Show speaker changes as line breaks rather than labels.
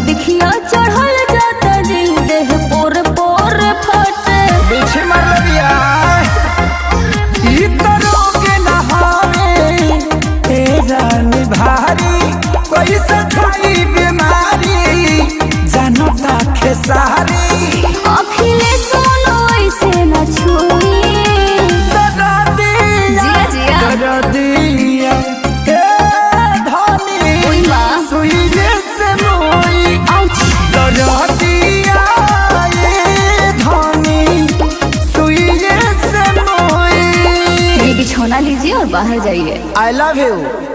देखिया चढ़ल जाता दिल देह पोर पोर फटे
पीछे मर लिया इतरों के नहावे तेरा निभारी कोई सताई बीमारी जानो ता खेसारी
अखिले सोनो ऐसे न छुई जिया जिया
दिया धनी सुई से मोई दिया धनी सुई से मोई
बिछौना लीजिए और बाहर जाइए।
I love you।